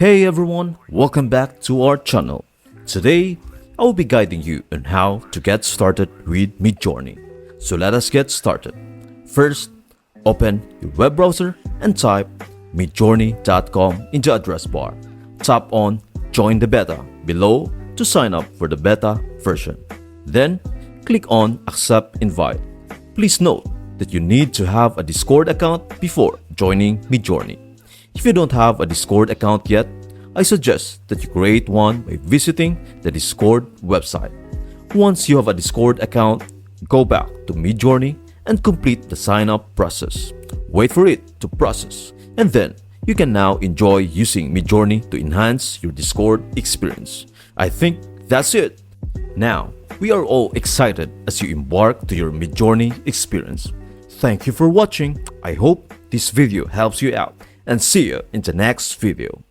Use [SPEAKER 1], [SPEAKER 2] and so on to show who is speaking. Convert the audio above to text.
[SPEAKER 1] Hey everyone, welcome back to our channel. Today, I will be guiding you on how to get started with Midjourney. So let us get started. First, open your web browser and type midjourney.com in the address bar. Tap on Join the Beta below to sign up for the beta version. Then, click on Accept Invite. Please note that you need to have a Discord account before joining Midjourney. If you don't have a Discord account yet, I suggest that you create one by visiting the Discord website. Once you have a Discord account, go back to Midjourney and complete the sign-up process. Wait for it to process, and then you can now enjoy using Midjourney to enhance your Discord experience. I think that's it. Now, we are all excited as you embark to your Midjourney experience. Thank you for watching. I hope this video helps you out, and see you in the next video.